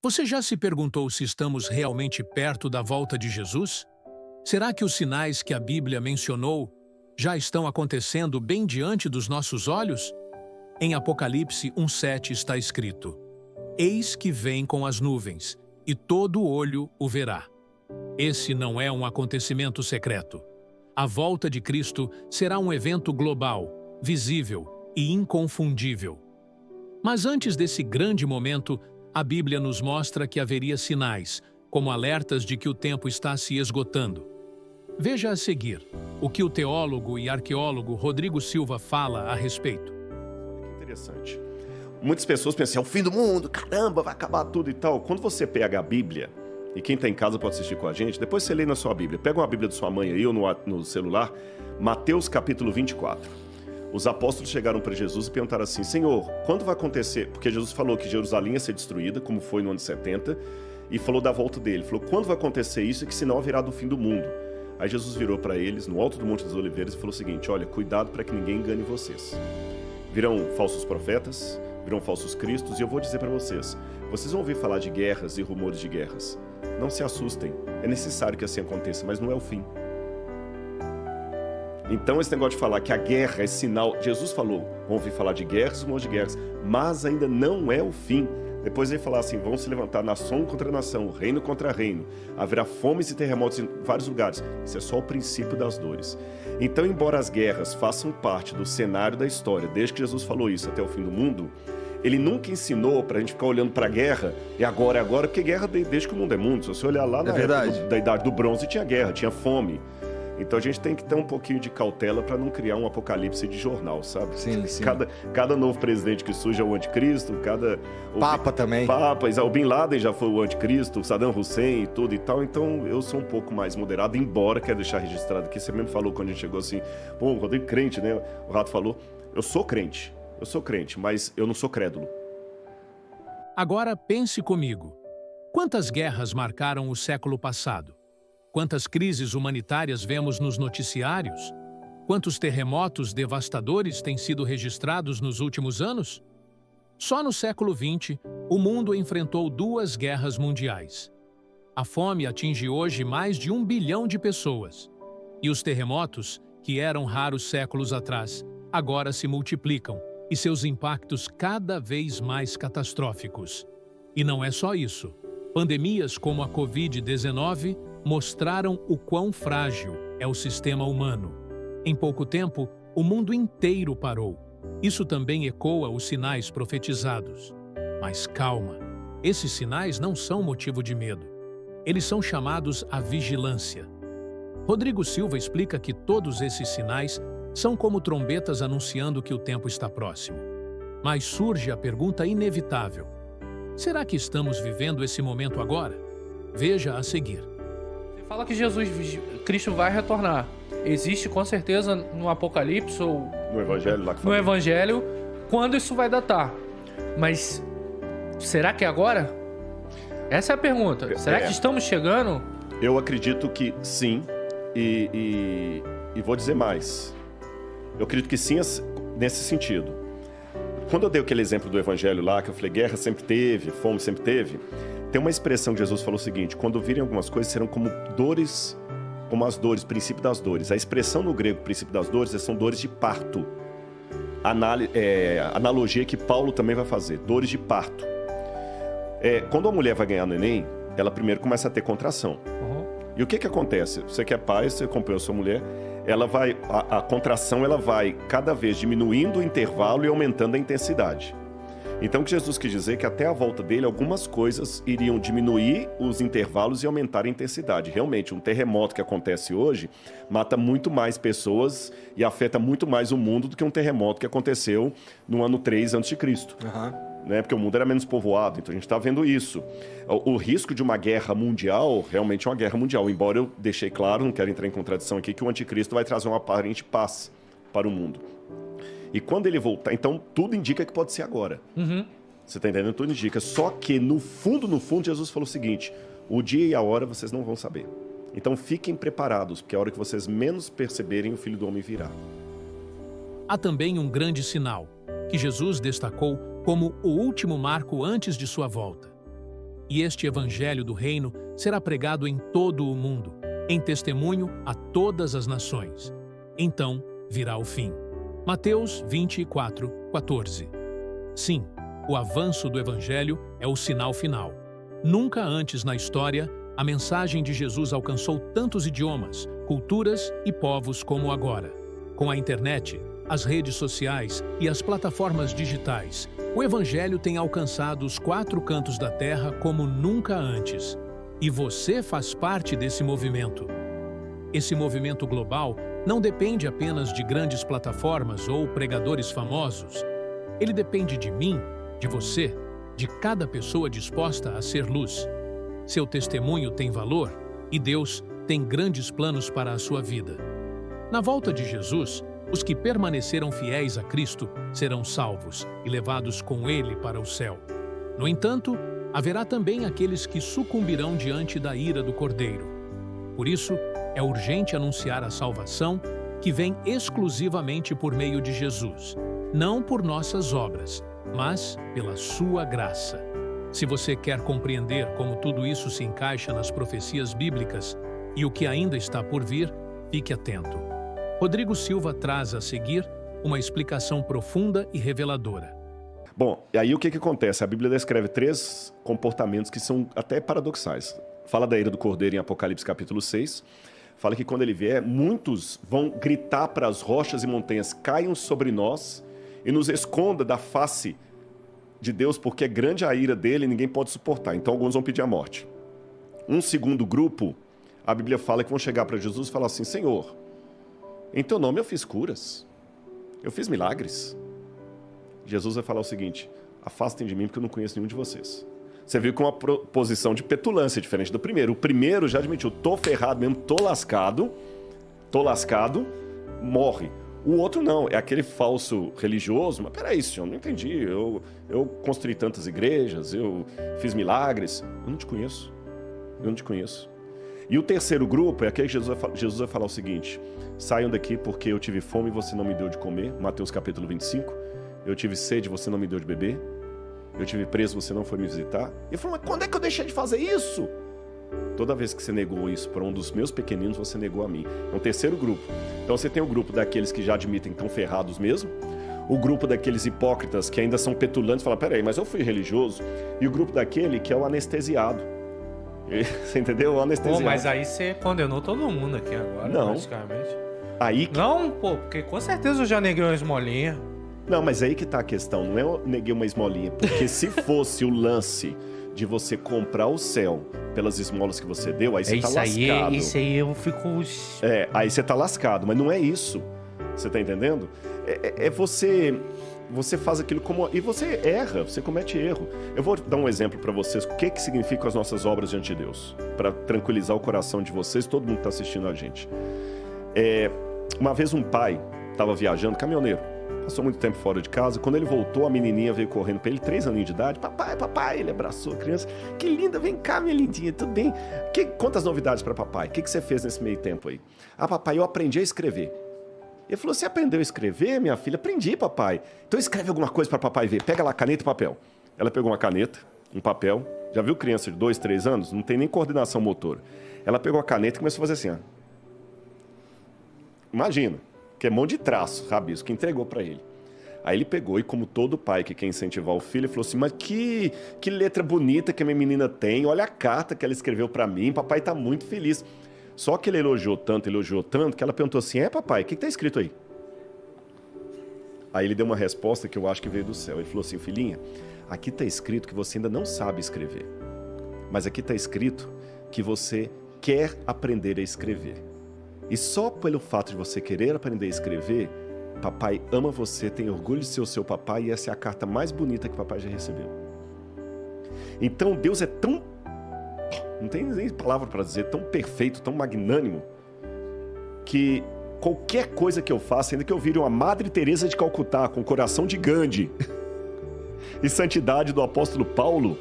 Você já se perguntou se estamos realmente perto da volta de Jesus? Será que os sinais que a Bíblia mencionou já estão acontecendo bem diante dos nossos olhos? Em Apocalipse 1:7 está escrito: Eis que vem com as nuvens, e todo olho o verá. Esse não é um acontecimento secreto. A volta de Cristo será um evento global, visível e inconfundível. Mas antes desse grande momento, a Bíblia nos mostra que haveria sinais, como alertas de que o tempo está se esgotando. Veja a seguir o que o teólogo e arqueólogo Rodrigo Silva fala a respeito. Que interessante. Muitas pessoas pensam, é o fim do mundo, caramba, vai acabar tudo e tal. Quando você pega a Bíblia, e quem está em casa pode assistir com a gente, depois você lê na sua Bíblia. Pega uma Bíblia de sua mãe aí ou no celular, Mateus capítulo 24. Os apóstolos chegaram para Jesus e perguntaram assim, Senhor, quando vai acontecer? Porque Jesus falou que Jerusalém ia ser destruída, como foi no ano 70, e falou da volta dele. Falou, quando vai acontecer isso? Que sinal virá do fim do mundo. Aí Jesus virou para eles, no alto do Monte das Oliveiras, e falou o seguinte, olha, cuidado para que ninguém engane vocês. Virão falsos profetas, virão falsos cristos, e eu vou dizer para vocês, vocês vão ouvir falar de guerras e rumores de guerras. Não se assustem, é necessário que assim aconteça, mas não é o fim. Então esse negócio de falar que a guerra é sinal, Jesus falou, vão ouvir falar de guerras e rumores de guerras, mas ainda não é o fim. Depois ele falar assim, vão se levantar nação contra nação, reino contra reino, haverá fomes e terremotos em vários lugares. Isso é só o princípio das dores. Então, embora as guerras façam parte do cenário da história, desde que Jesus falou isso até o fim do mundo, ele nunca ensinou para a gente ficar olhando para a guerra, e agora, porque guerra desde que o mundo é mundo. Se você olhar lá na época da Idade do Bronze, tinha guerra, tinha fome. Então a gente tem que ter um pouquinho de cautela para não criar um apocalipse de jornal, sabe? Sim, sim. Cada novo presidente que surge é o anticristo, Papa também. O Bin Laden já foi o anticristo, o Saddam Hussein e tudo e tal. Então eu sou um pouco mais moderado, embora quero deixar registrado aqui. Você mesmo falou quando a gente chegou assim, pô, o Rodrigo crente, né? O Rato falou, eu sou crente, mas eu não sou crédulo. Agora pense comigo. Quantas guerras marcaram o século passado? Quantas crises humanitárias vemos nos noticiários? Quantos terremotos devastadores têm sido registrados nos últimos anos? Só no século XX, o mundo enfrentou 2 guerras mundiais. A fome atinge hoje mais de 1 bilhão de pessoas. E os terremotos, que eram raros séculos atrás, agora se multiplicam e seus impactos cada vez mais catastróficos. E não é só isso. Pandemias como a Covid-19 mostraram o quão frágil é o sistema humano. Em pouco tempo, o mundo inteiro parou. Isso também ecoa os sinais profetizados. Mas calma, esses sinais não são motivo de medo. Eles são chamados à vigilância. Rodrigo Silva explica que todos esses sinais são como trombetas anunciando que o tempo está próximo. Mas surge a pergunta inevitável: será que estamos vivendo esse momento agora? Veja a seguir. Fala que Cristo vai retornar. Existe com certeza no Apocalipse ou no Evangelho lá que no Evangelho quando isso vai datar. Mas será que é agora? Essa é a pergunta. Será que estamos chegando? Eu acredito que sim, e vou dizer mais. Eu acredito que sim nesse sentido. Quando eu dei aquele exemplo do Evangelho lá, que eu falei, guerra sempre teve, fome sempre teve, tem uma expressão que Jesus falou o seguinte, quando virem algumas coisas serão como dores, como as dores, princípio das dores. A expressão no grego, princípio das dores, são dores de parto. Analogia que Paulo também vai fazer, dores de parto. Quando a mulher vai ganhar neném, ela primeiro começa a ter contração. E o que acontece? Você que é pai, você acompanhou sua mulher, a contração ela vai cada vez diminuindo o intervalo e aumentando a intensidade. Então o que Jesus quis dizer é que até a volta dele algumas coisas iriam diminuir os intervalos e aumentar a intensidade. Realmente, um terremoto que acontece hoje mata muito mais pessoas e afeta muito mais o mundo do que um terremoto que aconteceu no ano 3 a.C. Né? Porque o mundo era menos povoado, então a gente está vendo isso. O risco de uma guerra mundial, realmente é uma guerra mundial, embora eu deixei claro, não quero entrar em contradição aqui, que o anticristo vai trazer uma aparente paz para o mundo. E quando ele voltar, então tudo indica que pode ser agora. Você está entendendo? Tudo indica. Só que no fundo, Jesus falou o seguinte, o dia e a hora vocês não vão saber. Então fiquem preparados, porque a hora que vocês menos perceberem, o Filho do Homem virá. Há também um grande sinal, que Jesus destacou como o último marco antes de sua volta. e este evangelho do reino será pregado em todo o mundo, em testemunho a todas as nações. Então virá o fim. Mateus 24:14. Sim, o avanço do evangelho é o sinal final. Nunca antes na história, a mensagem de Jesus alcançou tantos idiomas, culturas e povos como agora. Com a internet, as redes sociais e as plataformas digitais, o evangelho tem alcançado os 4 cantos da terra como nunca antes. E você faz parte desse movimento. Esse movimento global não depende apenas de grandes plataformas ou pregadores famosos. Ele depende de mim, de você, de cada pessoa disposta a ser luz. Seu testemunho tem valor e Deus tem grandes planos para a sua vida. Na volta de Jesus, os que permaneceram fiéis a Cristo serão salvos e levados com Ele para o céu. No entanto, haverá também aqueles que sucumbirão diante da ira do Cordeiro. Por isso, é urgente anunciar a salvação que vem exclusivamente por meio de Jesus, não por nossas obras, mas pela sua graça. Se você quer compreender como tudo isso se encaixa nas profecias bíblicas e o que ainda está por vir, fique atento. Rodrigo Silva traz a seguir uma explicação profunda e reveladora. Bom, e aí o que acontece? A Bíblia descreve 3 comportamentos que são até paradoxais. Fala da ira do Cordeiro em Apocalipse capítulo 6. Fala que quando ele vier, muitos vão gritar para as rochas e montanhas, caiam sobre nós e nos esconda da face de Deus, porque é grande a ira dele e ninguém pode suportar. Então alguns vão pedir a morte. Um segundo grupo, a Bíblia fala que vão chegar para Jesus e falar assim, Senhor, em teu nome eu fiz curas, eu fiz milagres. Jesus vai falar o seguinte, afastem de mim porque eu não conheço nenhum de vocês. Você viu com uma posição de petulância diferente do primeiro. O primeiro já admitiu, tô ferrado mesmo, tô lascado, morre. O outro não, é aquele falso religioso, mas peraí, senhor, não entendi, eu construí tantas igrejas, eu fiz milagres, eu não te conheço. E o terceiro grupo é aquele que Jesus vai falar o seguinte, saiam daqui porque eu tive fome e você não me deu de comer, Mateus capítulo 25, eu tive sede e você não me deu de beber, eu tive preso, você não foi me visitar. E ele falou, mas quando é que eu deixei de fazer isso? Toda vez que você negou isso para um dos meus pequeninos, você negou a mim. É um terceiro grupo. Então você tem o grupo daqueles que já admitem que estão ferrados mesmo, o grupo daqueles hipócritas que ainda são petulantes, fala, peraí, mas eu fui religioso, e o grupo daquele que é o anestesiado. Você entendeu? O anestesiado. Pô, mas aí você condenou todo mundo aqui agora, não. Basicamente. Aí que... Não, pô, porque com certeza eu já neguei uma esmolinha. Não, mas aí que tá a questão, não é eu neguei uma esmolinha, porque se fosse o lance de você comprar o céu pelas esmolas que você deu, aí você tá lascado. Isso aí eu fico... Aí você tá lascado, mas não é isso, você tá entendendo? Você faz aquilo como... E você erra, você comete erro. Eu vou dar um exemplo para vocês, o que significam as nossas obras diante de Deus, para tranquilizar o coração de vocês, todo mundo que tá assistindo a gente. Uma vez um pai estava viajando, caminhoneiro, passou muito tempo fora de casa. Quando ele voltou, a menininha veio correndo para ele, 3 aninhos de idade. Papai, ele abraçou a criança. Que linda, vem cá, minha lindinha, tudo bem? Quantas novidades para papai? O que você fez nesse meio tempo aí? Ah, papai, eu aprendi a escrever. Ele falou, você aprendeu a escrever, minha filha? Aprendi, papai. Então escreve alguma coisa para papai ver. Pega lá caneta e papel. Ela pegou uma caneta, um papel. Já viu criança de 2, 3 anos? Não tem nem coordenação motora. Ela pegou a caneta e começou a fazer assim, ó. Imagina. Que é mão de traço, rabisco, que entregou para ele. Aí ele pegou e, como todo pai que quer incentivar o filho, ele falou assim, mas que letra bonita que a minha menina tem, olha a carta que ela escreveu para mim, papai tá muito feliz. Só que ele elogiou tanto, que ela perguntou assim, papai, o que tá escrito aí? Aí ele deu uma resposta que eu acho que veio do céu. Ele falou assim, filhinha, aqui tá escrito que você ainda não sabe escrever, mas aqui tá escrito que você quer aprender a escrever. E só pelo fato de você querer aprender a escrever, papai ama você, tem orgulho de ser o seu papai e essa é a carta mais bonita que papai já recebeu. Então Deus é tão, não tem nem palavra para dizer, tão perfeito, tão magnânimo, que qualquer coisa que eu faça, ainda que eu vire uma Madre Teresa de Calcutá com o coração de Gandhi e santidade do apóstolo Paulo,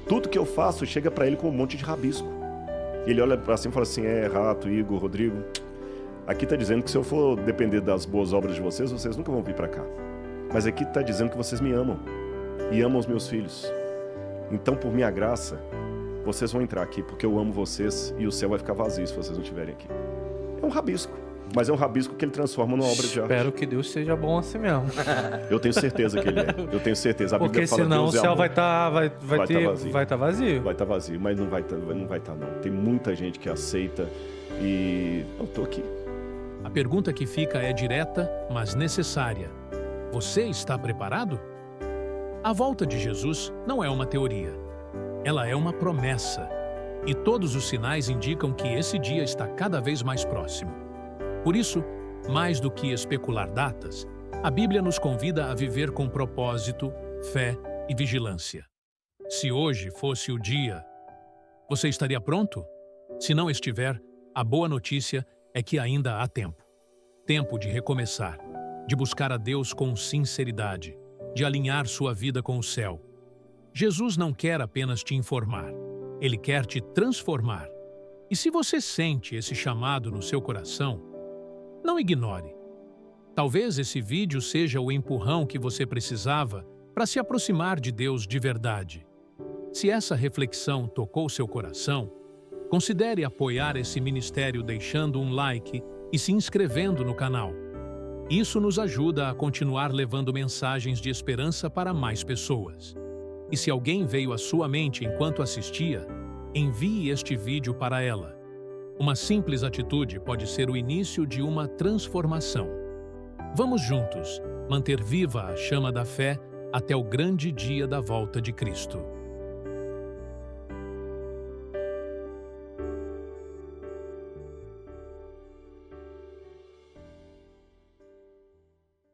tudo que eu faço chega para ele com um monte de rabisco. Ele olha para cima e fala assim, Rato, Igor, Rodrigo, aqui está dizendo que se eu for depender das boas obras de vocês, vocês nunca vão vir para cá. Mas aqui está dizendo que vocês me amam e amam os meus filhos. Então, por minha graça, vocês vão entrar aqui, porque eu amo vocês e o céu vai ficar vazio se vocês não estiverem aqui. É um rabisco, mas é um rabisco que ele transforma numa obra de arte. Espero que Deus seja bom assim mesmo. Eu tenho certeza que ele é. Eu tenho certeza. A Porque Bíblia fala, senão o Deus é céu amor. vai estar vai vazio. vazio. Vai estar vazio, mas não vai estar não. Tem muita gente que aceita e eu tô aqui. A pergunta que fica é direta, mas necessária. Você está preparado? A volta de Jesus não é uma teoria. Ela é uma promessa. E todos os sinais indicam que esse dia está cada vez mais próximo. Por isso, mais do que especular datas, a Bíblia nos convida a viver com propósito, fé e vigilância. Se hoje fosse o dia, você estaria pronto? Se não estiver, a boa notícia é que ainda há tempo. Tempo de recomeçar, de buscar a Deus com sinceridade, de alinhar sua vida com o céu. Jesus não quer apenas te informar, Ele quer te transformar. E se você sente esse chamado no seu coração, não ignore. Talvez esse vídeo seja o empurrão que você precisava para se aproximar de Deus de verdade. Se essa reflexão tocou seu coração, considere apoiar esse ministério deixando um like e se inscrevendo no canal. Isso nos ajuda a continuar levando mensagens de esperança para mais pessoas. E se alguém veio à sua mente enquanto assistia, envie este vídeo para ela. Uma simples atitude pode ser o início de uma transformação. Vamos juntos manter viva a chama da fé até o grande dia da volta de Cristo.